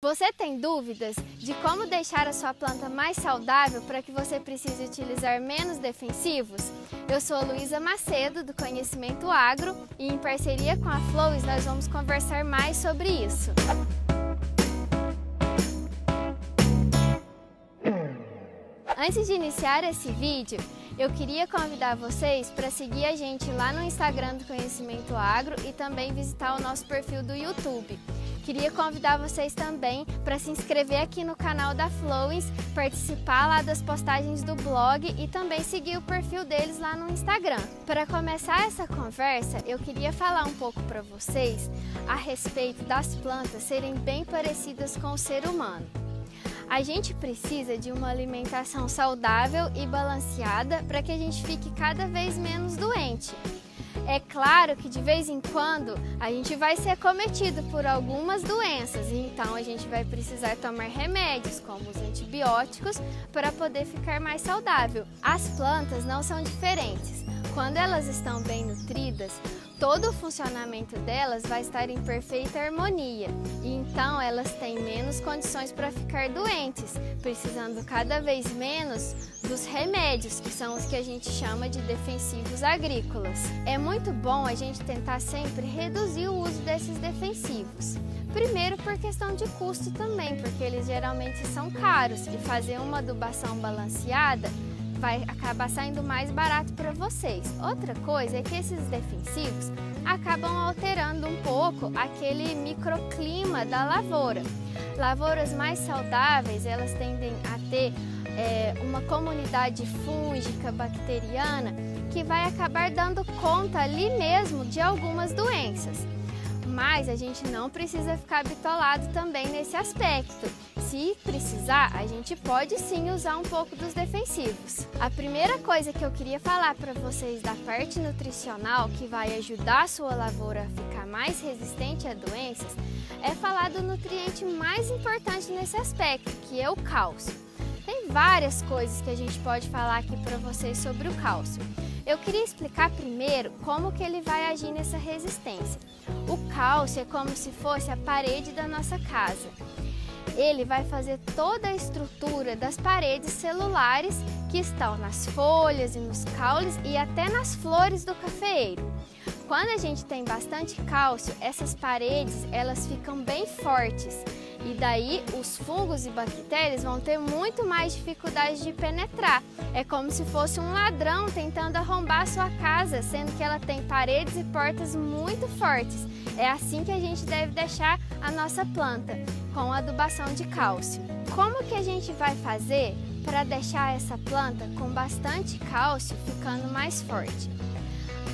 Você tem dúvidas de como deixar a sua planta mais saudável para que você precise utilizar menos defensivos? Eu sou Luísa Macedo, do Conhecimento Agro, e em parceria com a Flowys nós vamos conversar mais sobre isso. Antes de iniciar esse vídeo, eu queria convidar vocês para seguir a gente lá no Instagram do Conhecimento Agro e também visitar o nosso perfil do YouTube. Queria convidar vocês também para se inscrever aqui no canal da Flowys, participar lá das postagens do blog e também seguir o perfil deles lá no Instagram. Para começar essa conversa, eu queria falar um pouco para vocês a respeito das plantas serem bem parecidas com o ser humano. A gente precisa de uma alimentação saudável e balanceada para que a gente fique cada vez menos doente. É claro que de vez em quando a gente vai ser acometido por algumas doenças, e então a gente vai precisar tomar remédios como os antibióticos para poder ficar mais saudável. As plantas não são diferentes. Quando elas estão bem nutridas, todo o funcionamento delas vai estar em perfeita harmonia e então elas têm menos condições para ficar doentes, precisando cada vez menos dos remédios, que são os que a gente chama de defensivos agrícolas. É muito bom a gente tentar sempre reduzir o uso desses defensivos. Primeiro por questão de custo também, porque eles geralmente são caros e fazer uma adubação balanceada vai acabar saindo mais barato para vocês. Outra coisa é que esses defensivos acabam alterando um pouco aquele microclima da lavoura. Lavouras mais saudáveis, elas tendem a ter uma comunidade fúngica, bacteriana, que vai acabar dando conta ali mesmo de algumas doenças. Mas a gente não precisa ficar bitolado também nesse aspecto. Se precisar, a gente pode sim usar um pouco dos defensivos. A primeira coisa que eu queria falar para vocês da parte nutricional que vai ajudar a sua lavoura a ficar mais resistente a doenças é falar do nutriente mais importante nesse aspecto, que é o cálcio. Tem várias coisas que a gente pode falar aqui para vocês sobre o cálcio. Eu queria explicar primeiro como que ele vai agir nessa resistência. O cálcio é como se fosse a parede da nossa casa. Ele vai fazer toda a estrutura das paredes celulares que estão nas folhas e nos caules e até nas flores do cafeeiro. Quando a gente tem bastante cálcio, essas paredes elas ficam bem fortes e daí os fungos e bactérias vão ter muito mais dificuldade de penetrar. É como se fosse um ladrão tentando arrombar a sua casa, sendo que ela tem paredes e portas muito fortes. É assim que a gente deve deixar a nossa planta, com adubação de cálcio. Como que a gente vai fazer para deixar essa planta com bastante cálcio ficando mais forte?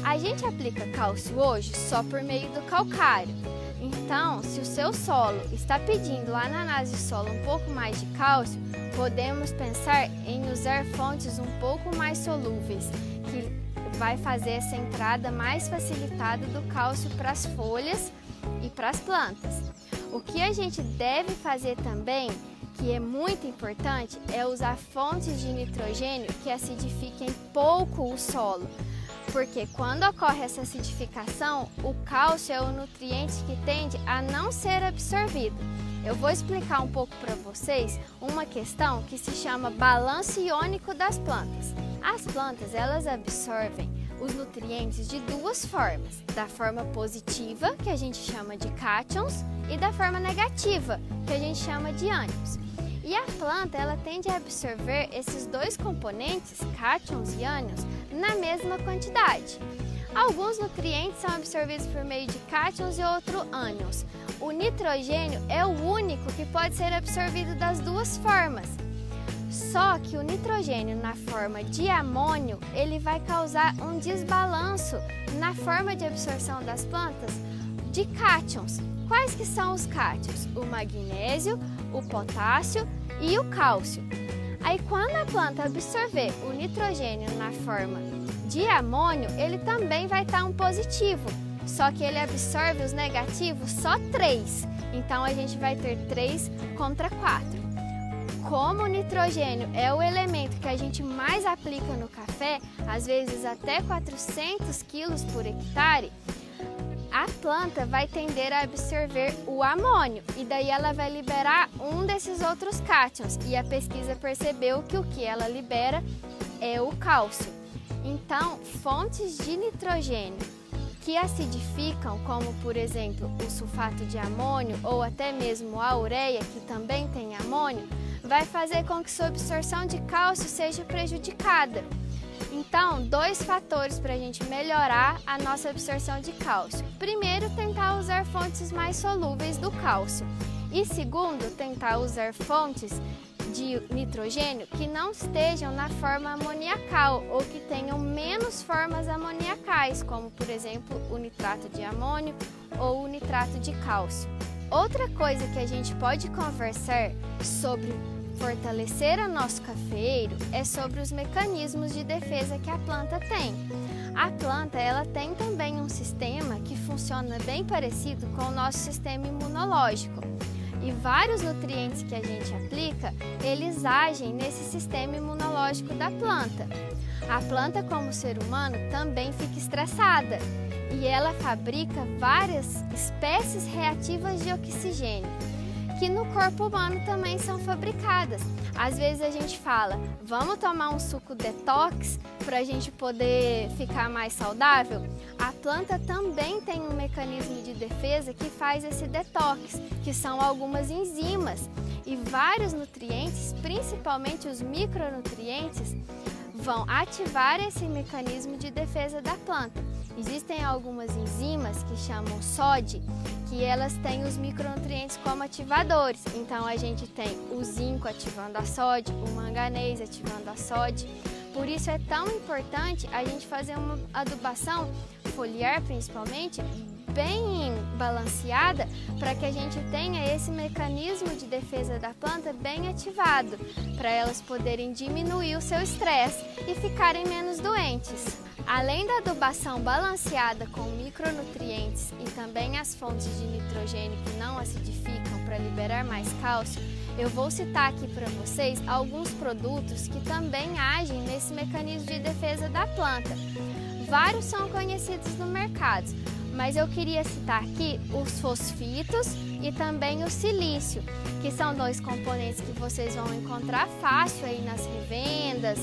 A gente aplica cálcio hoje só por meio do calcário. Então, se o seu solo está pedindo lá na análise de solo um pouco mais de cálcio, podemos pensar em usar fontes um pouco mais solúveis, que vai fazer essa entrada mais facilitada do cálcio para as folhas e para as plantas. O que a gente deve fazer também, que é muito importante, é usar fontes de nitrogênio que acidifiquem pouco o solo. Porque quando ocorre essa acidificação, o cálcio é o nutriente que tende a não ser absorvido. Eu vou explicar um pouco para vocês uma questão que se chama balanço iônico das plantas. As plantas, elas absorvem os nutrientes de duas formas, da forma positiva, que a gente chama de cátions, e da forma negativa, que a gente chama de ânions. E a planta, ela tende a absorver esses dois componentes, cátions e ânions, na mesma quantidade. Alguns nutrientes são absorvidos por meio de cátions e outros ânions. O nitrogênio é o único que pode ser absorvido das duas formas. Só que o nitrogênio na forma de amônio, ele vai causar um desbalanço na forma de absorção das plantas de cátions. Quais que são os cátions? O magnésio, o potássio e o cálcio. Aí quando a planta absorver o nitrogênio na forma de amônio, ele também vai estar um positivo, só que ele absorve os negativos só 3. Então a gente vai ter 3 contra 4. Como o nitrogênio é o elemento que a gente mais aplica no café, às vezes até 400 kg por hectare, a planta vai tender a absorver o amônio e daí ela vai liberar um desses outros cátions. E a pesquisa percebeu que o que ela libera é o cálcio. Então, fontes de nitrogênio que acidificam, como por exemplo o sulfato de amônio ou até mesmo a ureia, que também tem amônio, vai fazer com que sua absorção de cálcio seja prejudicada. Então, dois fatores para a gente melhorar a nossa absorção de cálcio. Primeiro, tentar usar fontes mais solúveis do cálcio. E segundo, tentar usar fontes de nitrogênio que não estejam na forma amoniacal ou que tenham menos formas amoniacais, como por exemplo o nitrato de amônio ou o nitrato de cálcio. Outra coisa que a gente pode conversar sobre fortalecer o nosso cafeeiro é sobre os mecanismos de defesa que a planta tem. A planta ela tem também um sistema que funciona bem parecido com o nosso sistema imunológico. E vários nutrientes que a gente aplica, eles agem nesse sistema imunológico da planta. A planta, como ser humano, também fica estressada e ela fabrica várias espécies reativas de oxigênio, que no corpo humano também são fabricadas. Às vezes a gente fala, vamos tomar um suco detox para a gente poder ficar mais saudável? A planta também tem um mecanismo de defesa que faz esse detox, que são algumas enzimas. E vários nutrientes, principalmente os micronutrientes, vão ativar esse mecanismo de defesa da planta. Existem algumas enzimas que chamam SOD, que elas têm os micronutrientes como ativadores. Então a gente tem o zinco ativando a SOD, o manganês ativando a SOD. Por isso é tão importante a gente fazer uma adubação foliar, principalmente, bem balanceada, para que a gente tenha esse mecanismo de defesa da planta bem ativado, para elas poderem diminuir o seu estresse e ficarem menos doentes. Além da adubação balanceada com micronutrientes e também as fontes de nitrogênio que não acidificam para liberar mais cálcio, eu vou citar aqui para vocês alguns produtos que também agem nesse mecanismo de defesa da planta. Vários são conhecidos no mercado, mas eu queria citar aqui os fosfitos e também o silício, que são dois componentes que vocês vão encontrar fácil aí nas revendas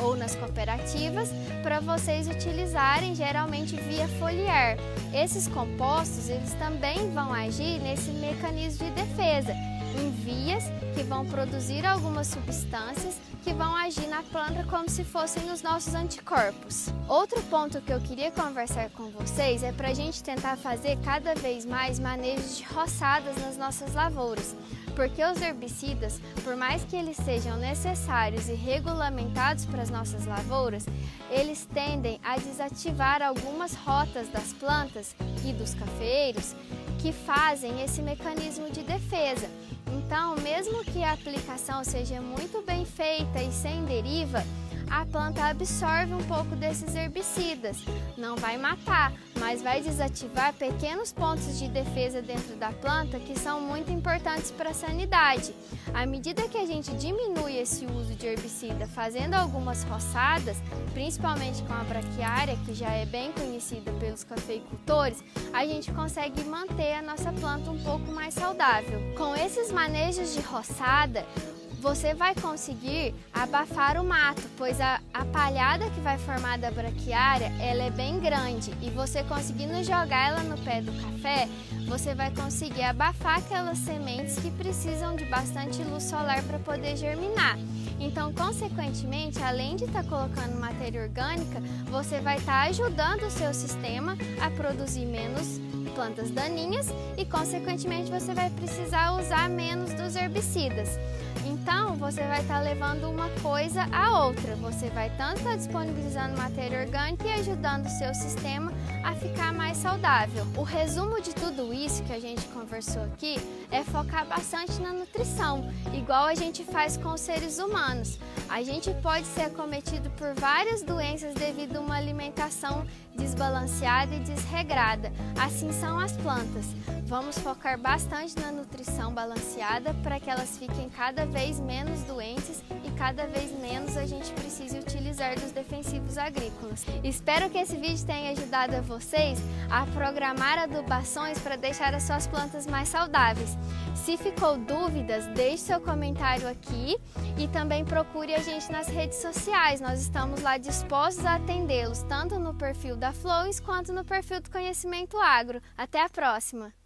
ou nas cooperativas para vocês utilizarem geralmente via foliar. Esses compostos, eles também vão agir nesse mecanismo de defesa, em vias que vão produzir algumas substâncias que vão agir na planta como se fossem os nossos anticorpos. Outro ponto que eu queria conversar com vocês é para a gente tentar fazer cada vez mais manejos de roçadas nas nossas lavouras, porque os herbicidas, por mais que eles sejam necessários e regulamentados para as nossas lavouras, eles tendem a desativar algumas rotas das plantas e dos cafeeiros que fazem esse mecanismo de defesa. Então, mesmo que a aplicação seja muito bem feita e sem deriva, a planta absorve um pouco desses herbicidas. Não vai matar, mas vai desativar pequenos pontos de defesa dentro da planta que são muito importantes para a sanidade. À medida que a gente diminui esse uso de herbicida fazendo algumas roçadas, principalmente com a braquiária, que já é bem conhecida pelos cafeicultores, a gente consegue manter a nossa planta um pouco mais saudável. Com esses manejos de roçada, você vai conseguir abafar o mato, pois a palhada que vai formar da braquiária, ela é bem grande e você conseguindo jogar ela no pé do café, você vai conseguir abafar aquelas sementes que precisam de bastante luz solar para poder germinar. Então, consequentemente, além de estar colocando matéria orgânica, você vai estar ajudando o seu sistema a produzir menos plantas daninhas e, consequentemente, você vai precisar usar menos dos herbicidas. Então, você vai estar levando uma coisa à outra. Você vai tanto estar disponibilizando matéria orgânica e ajudando o seu sistema a ficar mais saudável. O resumo de tudo isso que a gente conversou aqui é focar bastante na nutrição, igual a gente faz com os seres humanos. A gente pode ser acometido por várias doenças devido a uma alimentação desbalanceada e desregrada. Assim são as plantas. Vamos focar bastante na nutrição balanceada para que elas fiquem cada vez menos doentes e cada vez menos a gente precise utilizar dos defensivos agrícolas. Espero que esse vídeo tenha ajudado a vocês a programar adubações para deixar as suas plantas mais saudáveis. Se ficou dúvidas, deixe seu comentário aqui e também procure a gente nas redes sociais. Nós estamos lá dispostos a atendê-los, tanto no perfil da Flowens quanto no perfil do Conhecimento Agro. Até a próxima!